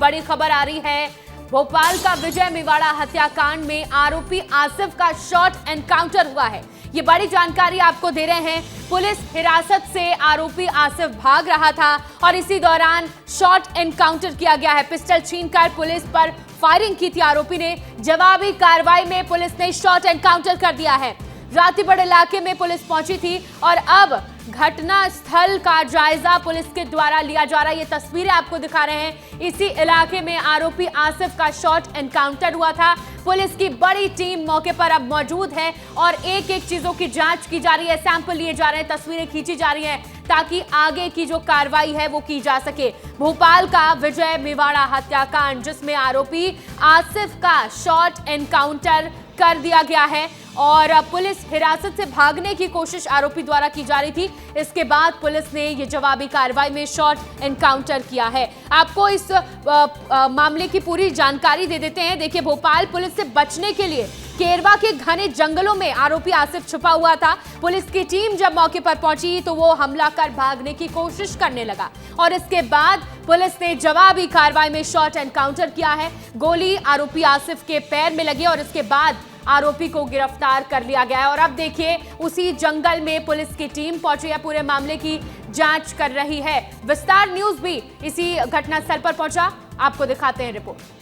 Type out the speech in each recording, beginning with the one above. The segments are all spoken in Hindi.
बड़ी खबर आ रही है। भोपाल का विजय मेवाड़ा हत्याकांड में आरोपी आसिफ का शॉर्ट एनकाउंटर हुआ है। ये बड़ी जानकारी आपको दे रहे हैं। पुलिस हिरासत से आरोपी आसिफ भाग रहा था और इसी दौरान शॉर्ट एनकाउंटर किया गया है। पिस्टल छीनकर पुलिस पर फायरिंग की थी आरोपी ने। जवाबी कार्रवाई में पुलिस ने शॉर्ट एनकाउंटर कर दिया है। रातीबड़ इलाके में पुलिस पहुंची थी और अब घटना स्थल का जायजा पुलिस के द्वारा लिया जा रहा है। ये तस्वीरें आपको दिखा रहे हैं। इसी इलाके में आरोपी आसिफ का शॉर्ट एनकाउंटर हुआ था। पुलिस की बड़ी टीम मौके पर अब मौजूद है और एक एक चीजों की जांच की जा रही है, सैंपल लिए जा रहे हैं, तस्वीरें खींची जा रही हैं ताकि आगे की जो कार्रवाई है वो की जा सके। भोपाल का विजय मेवाड़ा हत्याकांड जिसमें आरोपी आसिफ का शॉर्ट एनकाउंटर कर दिया गया है और पुलिस हिरासत से भागने की कोशिश आरोपी द्वारा की जा रही थी। इसके बाद पुलिस ने ये जवाबी कार्रवाई में शॉर्ट एनकाउंटर किया है। आपको इस मामले की पूरी जानकारी दे देते हैं। देखिए, भोपाल पुलिस से बचने के लिए केरवा के घने जंगलों में आरोपी आसिफ छुपा हुआ था। पुलिस की टीम जब मौके पर पहुंची तो वो हमला कर भागने की कोशिश करने लगा और इसके बाद पुलिस ने जवाबी कार्रवाई में शॉर्ट एनकाउंटर किया है। गोली आरोपी आसिफ के पैर में लगी और इसके बाद आरोपी को गिरफ्तार कर लिया गया है। और अब देखिए, उसी जंगल में पुलिस की टीम पहुंची है, पूरे मामले की जांच कर रही है। विस्तार न्यूज भी इसी घटनास्थल पर पहुंचा, आपको दिखाते हैं रिपोर्ट।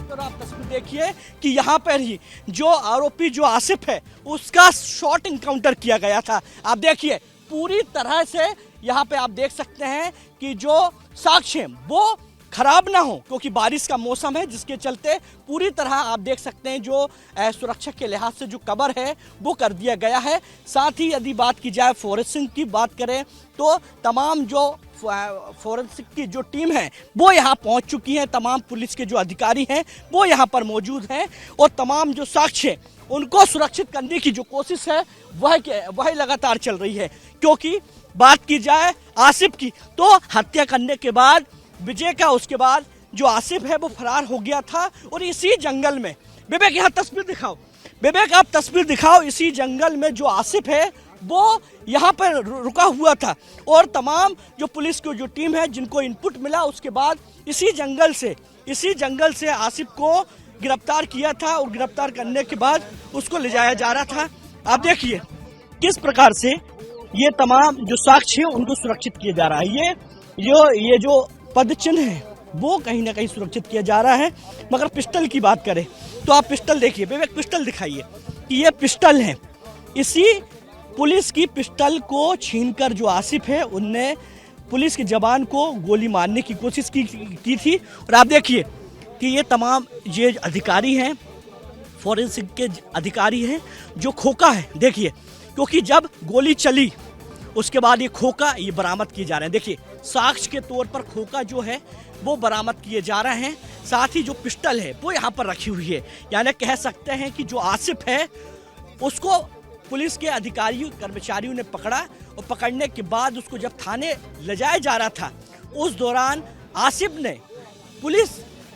और आप तस्वीर देखिए कि यहाँ पर ही जो आरोपी जो आसिफ है उसका शॉर्ट एनकाउंटर किया गया था। आप देखिए पूरी तरह से यहाँ पे आप देख सकते हैं कि जो साक्ष्य है वो खराब ना हो, क्योंकि बारिश का मौसम है जिसके चलते पूरी तरह आप देख सकते हैं जो सुरक्षा के लिहाज से जो कवर है वो कर दिया गया है। साथ ही यदि बात की जाए फोरेंसिक की बात करें तो तमाम जो फोरेंसिक की जो टीम है वो यहाँ पहुँच चुकी है। तमाम पुलिस के जो अधिकारी हैं वो यहाँ पर मौजूद हैं और तमाम जो साक्ष्य उनको सुरक्षित करने की जो कोशिश है वह लगातार चल रही है। क्योंकि बात की जाए आसिफ की तो हत्या करने के बाद विजय का उसके बाद जो आसिफ है वो फरार हो गया था और इसी जंगल में विवेक यहाँ तस्वीर दिखाओ, विवेक आप तस्वीर दिखाओ, इसी जंगल में जो आसिफ है वो यहाँ पर रुका हुआ था और तमाम जो पुलिस की जो टीम है जिनको इनपुट मिला उसके बाद इसी जंगल से आसिफ को गिरफ्तार किया था और गिरफ्तार करने के बाद उसको ले जाया जा रहा था। आप देखिए किस प्रकार से ये तमाम जो साक्ष्य है उनको सुरक्षित किया जा रहा है। ये जो पद चिन्ह है वो कहीं ना कहीं सुरक्षित किया जा रहा है। मगर पिस्टल की बात करें तो आप पिस्टल देखिए, विवेक पिस्टल दिखाइए कि ये पिस्टल है। इसी पुलिस की पिस्टल को छीनकर जो आसिफ है उनने पुलिस के जवान को गोली मारने की कोशिश की थी। और आप देखिए कि ये तमाम ये अधिकारी हैं, फोरेंसिक के अधिकारी हैं, जो खोखा है देखिए, क्योंकि जब गोली चली उसके बाद ये खोखा ये बरामद किए जा रहे हैं। देखिए साक्ष्य के तौर पर खोखा जो है वो बरामद किए जा रहे हैं। साथ ही जो पिस्टल है वो यहाँ पर रखी हुई है। यानी कह सकते हैं कि जो आसिफ है उसको पुलिस के अधिकारियों कर्मचारियों ने पकड़ा और पकड़ने के बाद उसको जब थाने ले जाया जा रहा था उस दौरान आसिफ ने पुलिस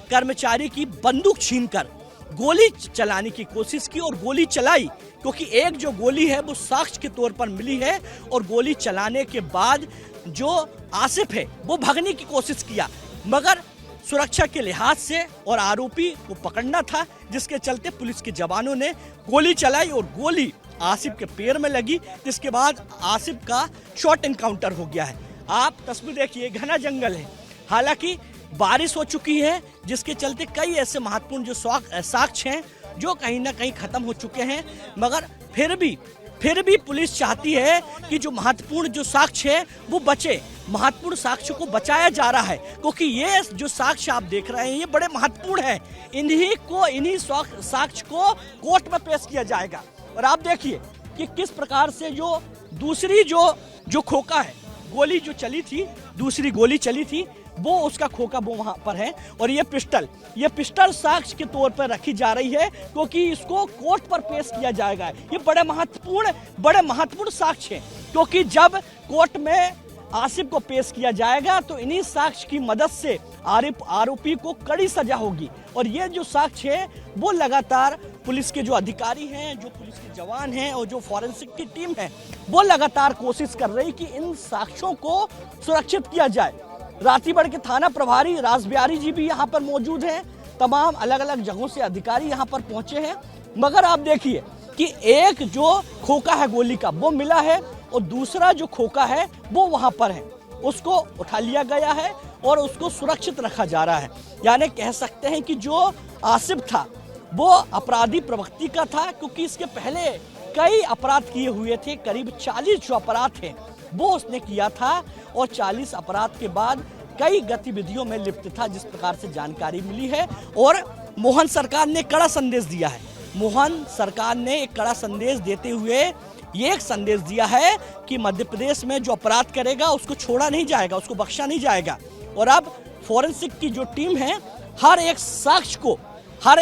कर्मचारी की बंदूक छीनकर गोली चलाने की कोशिश की और गोली चलाई, क्योंकि एक जो गोली है वो साक्ष्य के तौर पर मिली है और गोली चलाने के बाद जो आसिफ है वो भागने की कोशिश किया, मगर सुरक्षा के लिहाज से और आरोपी को पकड़ना था जिसके चलते पुलिस के जवानों ने गोली चलाई और गोली आसिफ के पैर में लगी, जिसके बाद आसिफ का शॉर्ट एनकाउंटर हो गया है। आप तस्वीर देखिए, घना जंगल है, हालांकि बारिश हो चुकी है जिसके चलते कई ऐसे महत्वपूर्ण जो साक्ष्य हैं जो कहीं ना कहीं खत्म हो चुके हैं, मगर फिर भी पुलिस चाहती है कि जो महत्वपूर्ण जो साक्ष्य है वो बचे। महत्वपूर्ण साक्ष्य को बचाया जा रहा है क्योंकि ये जो साक्ष्य आप देख रहे हैं ये बड़े महत्वपूर्ण है। इन्हीं साक्ष्य को कोर्ट में पेश किया जाएगा। और आप देखिए कि किस प्रकार से जो दूसरी जो खोखा है, गोली जो चली थी, दूसरी गोली चली थी वो उसका खोखा वो वहां पर है और ये पिस्टल साक्ष्य के तौर पर रखी जा रही है क्योंकि इसको कोर्ट पर पेश किया जाएगा। ये बड़े महत्वपूर्ण साक्ष्य है क्योंकि जब कोर्ट में आसिफ को पेश किया जाएगा तो इन्हीं साक्ष्य की मदद से आरोपी को कड़ी सजा होगी और ये जो साक्ष्य है वो लगातार पुलिस के जो अधिकारी हैं, जो पुलिस के जवान हैं और जो फॉरेंसिक की टीम है, वो लगातार कोशिश कर रही कि इन साक्ष्यों को सुरक्षित किया जाए। रातीबड़ के थाना प्रभारी राज बिहारी जी भी यहाँ पर मौजूद हैं। तमाम अलग अलग जगहों से अधिकारी यहाँ पर पहुंचे हैं। मगर आप देखिए कि एक जो खोखा है गोली का वो मिला है और दूसरा जो खोखा है वो वहाँ पर है, उसको उठा लिया गया है और उसको सुरक्षित रखा जा रहा है। यानी कह सकते हैं कि जो आसिफ था वो अपराधी प्रवृत्ति का था, क्योंकि इसके पहले कई अपराध किए हुए थे। करीब 40 जो अपराध थे वो उसने किया था और 40 अपराध के बाद कई गतिविधियों में लिप्त था, जिस प्रकार से जानकारी मिली है। और मोहन सरकार ने कड़ा संदेश दिया है। मोहन सरकार ने एक कड़ा संदेश देते हुए ये एक संदेश दिया है कि मध्य प्रदेश में जो अपराध करेगा उसको छोड़ा नहीं जाएगा, उसको बख्शा नहीं जाएगा। और अब फॉरेंसिक की जो टीम है हर एक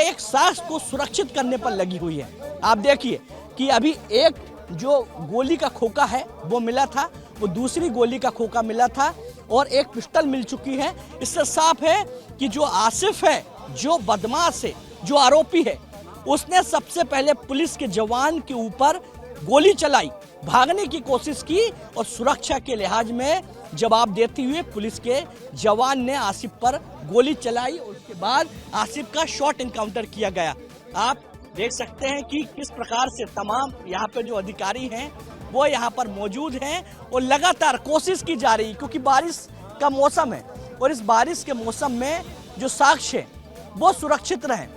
साक्ष्य को सुरक्षित करने पर लगी हुई है। आप देखिए कि अभी एक जो गोली का खोखा है वो मिला था, वो दूसरी गोली का खोखा मिला था और एक पिस्टल मिल चुकी है। इससे साफ है कि जो आसिफ है, जो बदमाश है, जो आरोपी है, उसने सबसे पहले पुलिस के जवान के ऊपर गोली चलाई, भागने की कोशिश की और सुरक्षा के लिहाज में जवाब देते हुए पुलिस के जवान ने आसिफ पर गोली चलाई और उसके बाद आसिफ का शॉट एनकाउंटर किया गया। आप देख सकते हैं कि किस प्रकार से तमाम यहाँ पे जो अधिकारी हैं वो यहाँ पर मौजूद हैं और लगातार कोशिश की जा रही है, क्योंकि बारिश का मौसम है और इस बारिश के मौसम में जो साक्ष्य वो सुरक्षित रहें,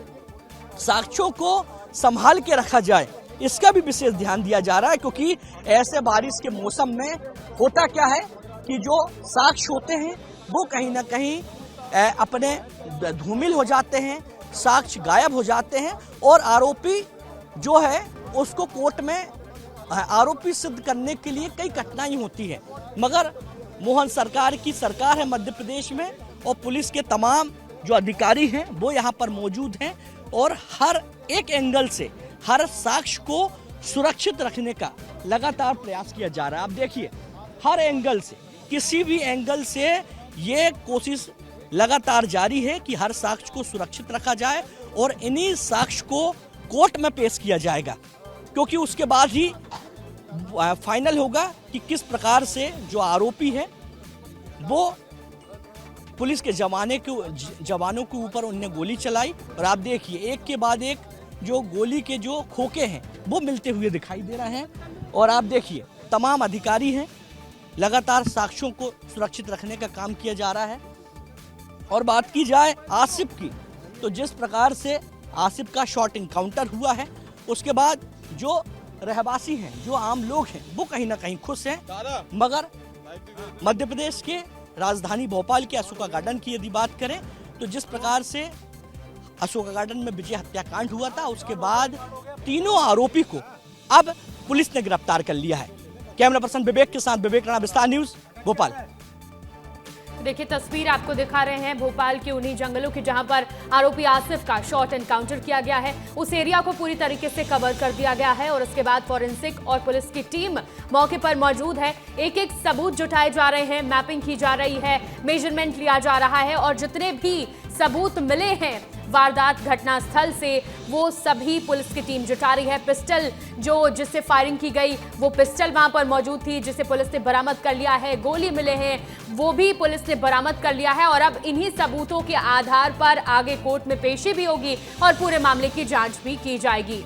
साक्ष्यों को संभाल के रखा जाए, इसका भी विशेष ध्यान दिया जा रहा है। क्योंकि ऐसे बारिश के मौसम में होता क्या है कि जो साक्ष्य होते हैं वो कहीं ना कहीं अपने धूमिल हो जाते हैं, साक्ष्य गायब हो जाते हैं और आरोपी जो है उसको कोर्ट में आरोपी सिद्ध करने के लिए कई कठिनाई होती है। मगर मोहन सरकार की सरकार है मध्य प्रदेश में और पुलिस के तमाम जो अधिकारी हैं वो यहाँ पर मौजूद हैं और हर एक एंगल से हर साक्ष्य को सुरक्षित रखने का लगातार प्रयास किया जा रहा है। आप देखिए हर एंगल से, किसी भी एंगल से ये कोशिश लगातार जारी है कि हर साक्ष्य को सुरक्षित रखा जाए और इन्हीं साक्ष्य को कोर्ट में पेश किया जाएगा, क्योंकि उसके बाद ही फाइनल होगा कि किस प्रकार से जो आरोपी है वो पुलिस के जवानों के ऊपर उनने गोली चलाई। और आप देखिए एक के बाद एक जो गोली के जो खोखे हैं वो मिलते हुए दिखाई दे रहे हैं। और आप देखिए तमाम अधिकारी हैं, लगातार साक्ष्यों को सुरक्षित रखने का काम किया जा रहा है। और बात की जाए आसिफ की, तो जिस प्रकार से आसिफ का शॉट एनकाउंटर हुआ है उसके बाद जो रहवासी हैं, जो आम लोग हैं वो कहीं ना कहीं खुश हैं। मगर मध्य प्रदेश के राजधानी भोपाल के अशोका गार्डन की यदि बात करें तो जिस प्रकार से अशोका गार्डन में विजय हत्याकांड हुआ था उसके बाद तीनों आरोपी को अब पुलिस ने गिरफ्तार कर लिया है। कैमरा पर्सन विवेक के साथ विवेक राणा, विस्तार न्यूज, भोपाल। देखिए तस्वीर आपको दिखा रहे हैं भोपाल के उन्हीं जंगलों की जहां पर आरोपी आसिफ का शॉट एनकाउंटर किया गया है। उस एरिया को पूरी तरीके से कवर कर दिया गया है और उसके बाद फॉरेंसिक और पुलिस की टीम मौके पर मौजूद है। एक एक सबूत जुटाए जा रहे हैं, मैपिंग की जा रही है, मेजरमेंट लिया जा रहा है और जितने भी सबूत मिले हैं वारदात घटना स्थल से वो सभी पुलिस की टीम जुटा रही है। पिस्टल जिससे फायरिंग की गई वो पिस्टल वहां पर मौजूद थी जिसे पुलिस ने बरामद कर लिया है। गोली मिले हैं वो भी पुलिस ने बरामद कर लिया है और अब इन्हीं सबूतों के आधार पर आगे कोर्ट में पेशी भी होगी और पूरे मामले की जांच भी की जाएगी।